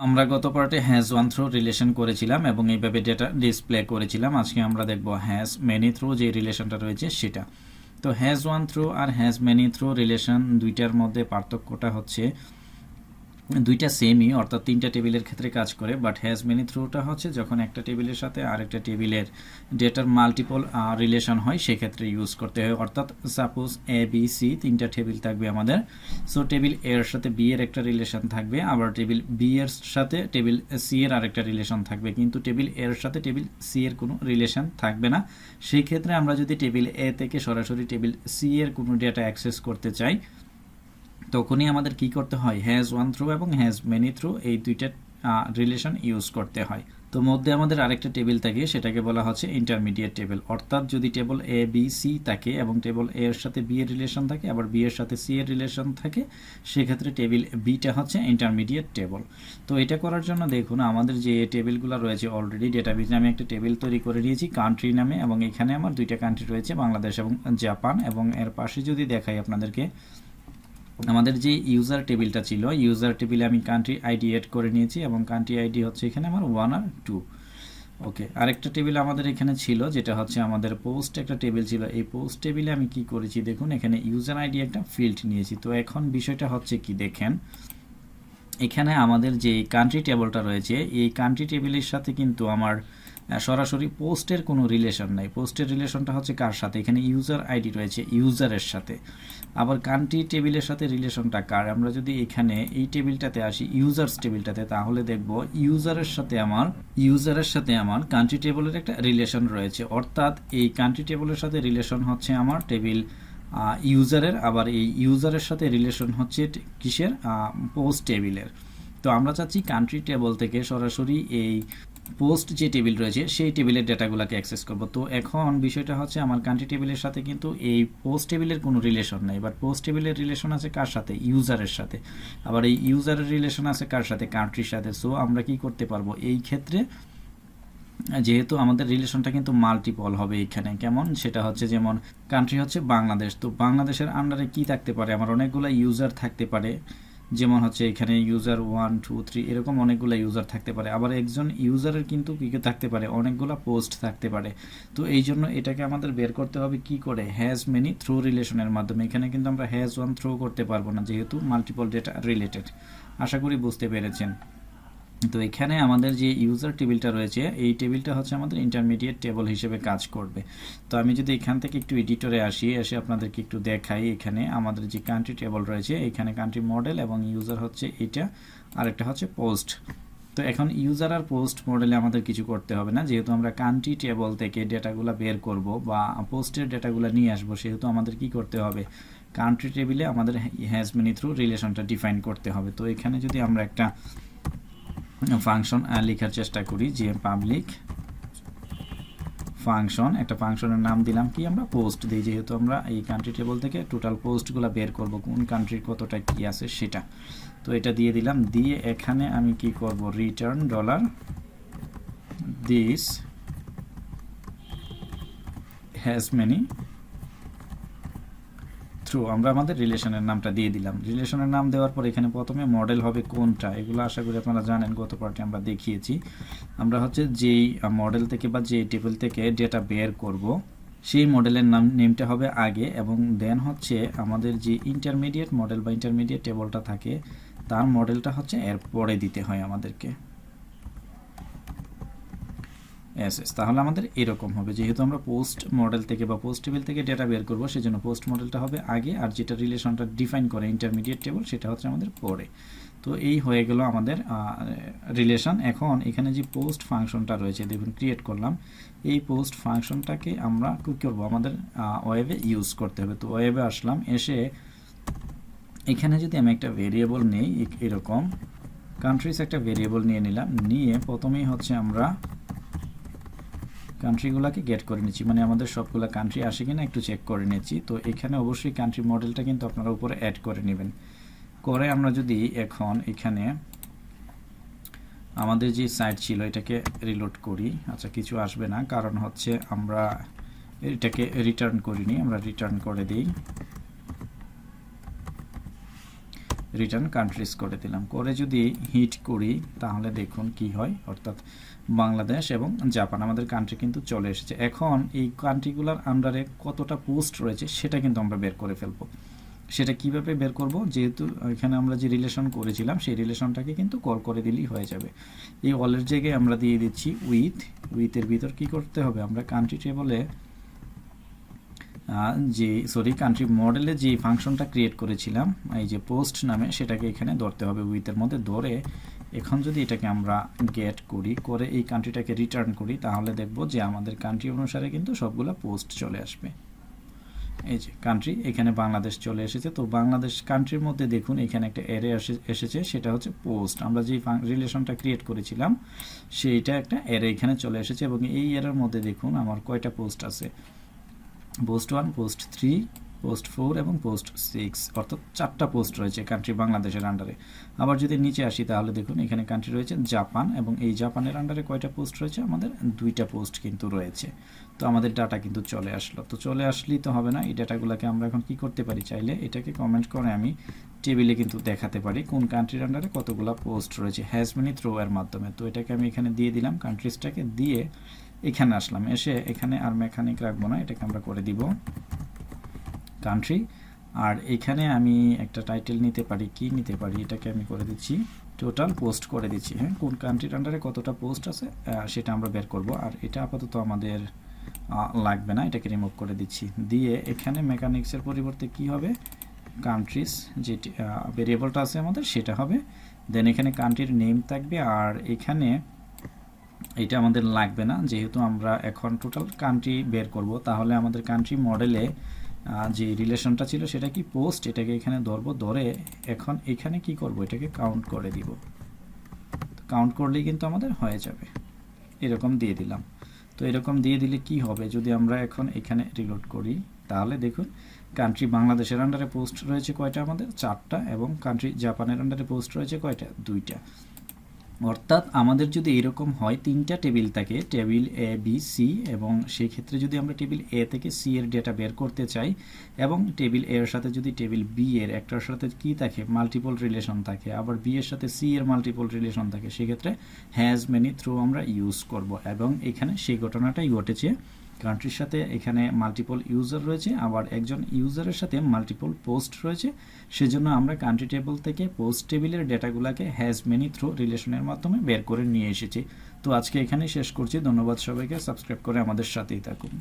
আমরা গত পার্টে হ্যাজ ওয়ান থ্রু রিলেশন করেছিলাম এবং এইভাবে ডেটা ডিসপ্লে করেছিলাম। আজকে আমরা দেখব হ্যাজ মেনি থ্রু যে রিলেশনটা রয়েছে সেটা। তো হ্যাজ ওয়ান থ্রু আর হ্যাজ মেনি থ্রু রিলেশন দুইটার মধ্যে পার্থক্যটা হচ্ছে দুইটা সেমই, অর্থাৎ তিনটা টেবিলের ক্ষেত্রে কাজ করে, বাট হ্যাজ মেনি থ্রুটা হচ্ছে যখন একটা টেবিলের সাথে আরেকটা টেবিলের ডেটার মাল্টিপল রিলেশন হয় সেক্ষেত্রে ইউজ করতে হয়। অর্থাৎ সাপোজ এ বি সি তিনটা টেবিল থাকবে আমাদের, সো টেবিল এ এর সাথে বি এর একটা রিলেশন থাকবে, আবার টেবিল বি এর সাথে টেবিল সি এর আরেকটা রিলেশন থাকবে, কিন্তু টেবিল এ এর সাথে টেবিল সি এর কোনো রিলেশন থাকবে না। সেই ক্ষেত্রে আমরা যদি টেবিল এ থেকে সরাসরি টেবিল সি এর কোনো ডেটা অ্যাক্সেস করতে চাই তখনই আমাদের কি করতে হয়, হ্যাজ ওয়ান থ্রু এবং হ্যাজ মেনি থ্রু এই দুইটা রিলেশন ইউজ করতে হয়। তো মধ্যে আমাদের আরেকটা টেবিল থাকে, সেটাকে বলা হচ্ছে ইন্টারমিডিয়েট টেবিল। অর্থাৎ যদি টেবিল এ বি সি থাকে এবং টেবিল এ এর সাথে বি এর রিলেশন থাকে, আবার বি এর সাথে সি এর রিলেশন থাকে, সেক্ষেত্রে টেবিল বিটা হচ্ছে ইন্টারমিডিয়েট টেবিল। তো এটা করার জন্য দেখুন আমাদের যে টেবিলগুলো রয়েছে, অলরেডি ডেটাবেজ নামে একটা টেবিল তৈরি করে নিয়েছি কান্ট্রি নামে, এবং এখানে আমার দুইটা কান্ট্রি রয়েছে, বাংলাদেশ এবং জাপান। এবং এর পাশে যদি দেখাই আপনাদেরকে, আমাদের যে ইউজার টেবিলটা ছিল, ইউজার টেবিলে আমি কান্ট্রি আইডি এড করে নিয়েছি এবং কান্ট্রি আইডি হচ্ছে এখানে আমার 1 আর 2। ওকে, আরেকটা টেবিল আমাদের এখানে ছিল যেটা হচ্ছে আমাদের পোস্ট একটা টেবিল ছিল। এই পোস্ট টেবিলে আমি কি করেছি দেখুন, এখানে ইউজার আইডি একটা ফিল্ড নিয়েছি। তো এখন বিষয়টা হচ্ছে কি দেখেন, এখানে আমাদের যে কান্ট্রি টেবিলটা রয়েছে এই কান্ট্রি টেবিলের সাথে কিন্তু আমার সরাসরি পোস্টের কোনো রিলেশন নাই। পোস্টের রিলেশনটা হচ্ছে কার সাথে, এখানে ইউজার আইডি রয়েছে ইউজারের সাথে। আবার কান্ট্রি টেবিলের সাথে রিলেশনটা কার, আমরা যদি এখানে এই টেবিলটাতে আসি ইউজার্স টেবিলটাতে, তাহলে দেখব ইউজারের সাথে আমার কান্ট্রি টেবিলের একটা রিলেশন রয়েছে। অর্থাৎ এই কান্ট্রি টেবিলের সাথে রিলেশন হচ্ছে আমার টেবিল ইউজারের, আবার এই ইউজারের সাথে রিলেশন হচ্ছে কিসের, পোস্ট টেবিলের। তো আমরা চাচ্ছি কান্ট্রি টেবিল থেকে সরাসরি এই পোস্ট যে টেবিল রয়েছে সেই টেবিলের ডেটাগুলোকে অ্যাক্সেস করব। তো এখন বিষয়টা হচ্ছে আমার কান্ট্রি টেবিলের সাথে কিন্তু এই পোস্ট টেবিলের কোনো রিলেশন নাই, বাট পোস্ট টেবিলের রিলেশন আছে কার সাথে, ইউজারের সাথে। আবার এই ইউজারের রিলেশন আছে কার সাথে, কান্ট্রির সাথে। সো আমরা কি করতে পারবো এই ক্ষেত্রে, যেহেতু আমাদের রিলেশনটা কিন্তু মাল্টিপল হবে এখানে, কেমন সেটা হচ্ছে, যেমন কান্ট্রি হচ্ছে বাংলাদেশ, তো বাংলাদেশের আন্ডারে কি থাকতে পারে, আমার অনেকগুলো ইউজার থাকতে পারে, যেমন হচ্ছে এখানে ইউজার 1 2 3 এরকম অনেকগুলো ইউজার থাকতে পারে। আবার একজন ইউজারের কিন্তু কি থাকতে পারে, অনেকগুলো পোস্ট থাকতে পারে। তো এই জন্য এটাকে আমাদের বের করতে হবে কি করে, হ্যাজ মেনি থ্রু রিলেশনের মাধ্যমে। এখানে কিন্তু আমরা হ্যাজ ওয়ান থ্রু করতে পারবো না, যেহেতু মাল্টিপল ডেটা রিলেটেড। আশা করি বুঝতে পেরেছেন। তো এখানে আমাদের যে ইউজার টেবিলটা রয়েছে এই টেবিলটা হচ্ছে আমাদের ইন্টারমিডিয়েট টেবিল হিসেবে কাজ করবে। তো আমি যদি এখান থেকে একটু এডিটরে এসে আপনাদেরকে একটু দেখাই, এখানে আমাদের যে কান্ট্রি টেবিল রয়েছে, এখানে কান্ট্রি মডেল এবং ইউজার হচ্ছে এটা, আরেকটা হচ্ছে পোস্ট। তো এখন ইউজার আর পোস্ট মডেলে আমাদের কিছু করতে হবে না, যেহেতু আমরা কান্ট্রি টেবিল থেকে ডেটাগুলো বের করব বা পোস্টের ডেটাগুলো নিয়ে আসবো, সেহেতু আমাদের কি করতে হবে, কান্ট্রি টেবিলে আমাদের হ্যাজ মেনি থ্রু রিলেশনটা ডিফাইন করতে হবে। তো এখানে যদি আমরা একটা ফাংশন লেখার চেষ্টা করি, যে পাবলিক ফাংশন, একটা ফাংশনের নাম দিলাম কি, আমরা পোস্ট দিই, যেহেতু আমরা এই কান্ট্রি টেবিল থেকে টোটাল পোস্টগুলো বের করব, কোন কান্ট্রির কতটা কি আছে সেটা। তো এটা দিয়ে দিলাম, দিয়ে এখানে আমি কি করব, return dollar this has many through, আমরা আমাদের রিলেশনের নামটা দিয়ে দিলাম। রিলেশনের নাম দেওয়ার পর এখানে প্রথমে মডেল হবে কোনটা, এগুলো আশা করি আপনারা জানেন, গত পার্টে আমরা দেখিয়েছি। আমরা হচ্ছে যেই মডেল থেকে বা যে টেবিল থেকে ডেটা বের করব সেই মডেলের নেমটা হবে আগে, এবং দেন হচ্ছে আমাদের যে ইন্টারমিডিয়েট মডেল বা ইন্টারমিডিয়েট টেবিলটা থাকে তার মডেলটা হচ্ছে এর পরে দিতে হয় আমাদেরকে। তাহলে আমাদের এরকম হবে, যেহেতু আমরা পোস্ট মডেল থেকে বা পোস্ট টেবিল থেকে ডেটা বের করবো, সেজন্য পোস্ট মডেলটা হবে আগে, আর যেটা রিলেশনটা ডিফাইন করে ইন্টারমিডিয়েট টেবিল সেটা হচ্ছে আমাদের পরে। তো এই হয়ে গেল আমাদের রিলেশন। এখন এখানে যে পোস্ট ফাংশনটা রয়েছে দেখুন, ক্রিয়েট করলাম, এই পোস্ট ফাংশনটাকে আমরা কি করবো, আমাদের ওয়েবে ইউজ করতে হবে। তো ওয়েবে আসলাম, এসে এখানে যদি আমি একটা ভেরিয়েবল নেই, এরকম কান্ট্রিজ একটা ভেরিয়েবল নিয়ে নিলাম, নিয়ে প্রথমেই হচ্ছে আমরা কান্ট্রিগুলোকে গেট করে নিচ্ছি, মানে আমাদের সবগুলো কান্ট্রি আসে কিনা একটু চেক করে নিচ্ছি। তো এখানে অবশ্যই কান্ট্রি মডেলটা কিন্তু আপনারা উপরে অ্যাড করে নেবেন। করে আমরা যদি এখন এখানে আমাদের যে সাইট ছিল এটাকে রিলোড করি, আচ্ছা কিছু আসবে না, কারণ হচ্ছে আমরা এটাকে রিটার্ন করিনি, আমরা রিটার্ন করে দিই। রিটার্ন কান্ট্রিজ করে দিলাম, করে যদি হিট করি তাহলে দেখুন কি হয়, অর্থাৎ বাংলাদেশ এবং জাপান আমাদের কান্ট্রি কিন্তু চলে এসেছে। এখন এই কান্ট্রিগুলোর আন্ডারে কতটা পোস্ট রয়েছে সেটা কিন্তু আমরা বের করে ফেলবো। সেটা কিভাবে বের করব, যেহেতু এখানে আমরা যে রিলেশন করেছিলাম সেই রিলেশনটাকে কিন্তু কল করে দিলেই হয়ে যাবে। এই অলের জায়গায় আমরা দিয়ে দিচ্ছি উইথের ভিতর কি করতে হবে, আমরা কান্ট্রি টেবলে কান্ট্রি মডেলে যে ফাংশনটা ক্রিয়েট করেছিলাম এই যে পোস্ট নামে, সেটাকে এখানে ধরতে হবে উইথের মধ্যে ধরে। এখন যদি এটাকে আমরা গেট করি, করে এই কান্ট্রিটাকে রিটার্ন করি, তাহলে দেখব যে আমাদের কান্ট্রি অনুসারে কিন্তু সবগুলো পোস্ট চলে আসবে। এই যে কান্ট্রি, এখানে বাংলাদেশ চলে এসেছে। তো বাংলাদেশ কান্ট্রির মধ্যে দেখুন এখানে একটা অ্যারে এসেছে, সেটা হচ্ছে পোস্ট। আমরা যে রিলেশনটা ক্রিয়েট করেছিলাম সেইটা একটা অ্যারে এখানে চলে এসেছে, এবং এই অ্যারের মধ্যে দেখুন আমার কয়টা পোস্ট আছে, পোস্ট 1, পোস্ট 3, পোস্ট 4 এবং পোস্ট 6, অর্থাৎ 4টা পোস্ট রয়েছে কান্ট্রি বাংলাদেশের আন্ডারে। আবার যদি নিচে আসি তাহলে দেখুন এখানে কান্ট্রি রয়েছে জাপান, এবং এই জাপানের আন্ডারে কয়টা পোস্ট রয়েছে, আমাদের 2টা পোস্ট কিন্তু রয়েছে। তো আমাদের ডাটা কিন্তু চলে আসলো। তো চলে আসলেই তো হবে না, এই ডাটাগুলোকে আমরা এখন কি করতে পারি, চাইলে এটাকে কমেন্ট করে আমি টেবিলে কিন্তু দেখাতে পারি কোন কান্ট্রির আন্ডারে কতগুলো পোস্ট রয়েছে হ্যাজ মেনি থ্রো এর মাধ্যমে। তো এটাকে আমি এখানে দিয়ে দিলাম, কান্ট্রিজটাকে দিয়ে এখানে আসলাম, এসে এখানে আর মেকানিক রাখবো না, এটাকে আমরা করে দিব কান্ট্রি। আর এখানে আমি একটা টাইটেল নিতে পারি, কি নিতে পারি, এটাকে আমি করে দিচ্ছি টোটাল পোস্ট করে দিচ্ছি। হ্যাঁ, কোন কান্ট্রির আন্ডারে কতটা পোস্ট আছে সেটা আমরা বের করব। আর এটা আপাতত আমাদের লাগবে না, এটাকে রিমুভ করে দিচ্ছি। দিয়ে এখানে মেকানিক্সের পরিবর্তে কি হবে, কান্ট্রিজ যে ভেরিয়েবলটা আছে আমাদের সেটা হবে। দেন এখানে কান্ট্রির নেম থাকবে, আর এখানে এটা আমাদের লাগবে না, যেহেতু আমরা এখন টোটাল কান্ট্রি বের করব। তাহলে আমাদের কান্ট্রি মডেলে যে রিলেশনটা ছিল সেটা কি পোস্ট, এটাকে এখানে ধরবো, ধরে এখন এখানে কি করব, এটাকে কাউন্ট করে দিব। কাউন্ট করলেই কিন্তু আমাদের হয়ে যাবে, এরকম দিয়ে দিলাম। তো এরকম দিয়ে দিলে কি হবে, যদি আমরা এখন এখানে রিলোড করি তাহলে দেখুন কান্ট্রি বাংলাদেশের আন্ডারে পোস্ট রয়েছে কয়টা, আমাদের 4টা, এবং কান্ট্রি জাপানের আন্ডারে পোস্ট রয়েছে কয়টা, 2টা। অর্থাৎ আমাদের যদি এরকম হয় 3টা টেবিল থাকে, টেবিল এ বি সি, এবং সেই ক্ষেত্রে যদি আমরা টেবিল এ থেকে সি এর ডেটা বের করতে চাই, এবং টেবিল এর সাথে যদি টেবিল বি এর একটার সাথে কি থাকে, মাল্টিপল রিলেশন থাকে, আবার বি এর সাথে সি এর মাল্টিপল রিলেশন থাকে, সেক্ষেত্রে হ্যাজ মেনি থ্রু আমরা ইউজ করব। এবং এখানে সেই ঘটনাটাই ঘটেছে, কান্ট্রির সাথে এখানে মাল্টিপল ইউজার রয়েছে, আবার একজন ইউজারের সাথে মাল্টিপল পোস্ট রয়েছে, সেজন্য আমরা কান্ট্রি টেবিল থেকে পোস্ট টেবিলের ডেটাগুলোকে হ্যাজ মেনি থ্রু রিলেশনের মাধ্যমে বের করে নিয়ে এসেছি। তো আজকে এখানেই শেষ করছি, ধন্যবাদ সবাইকে, সাবস্ক্রাইব করে আমাদের সাথেই থাকুন।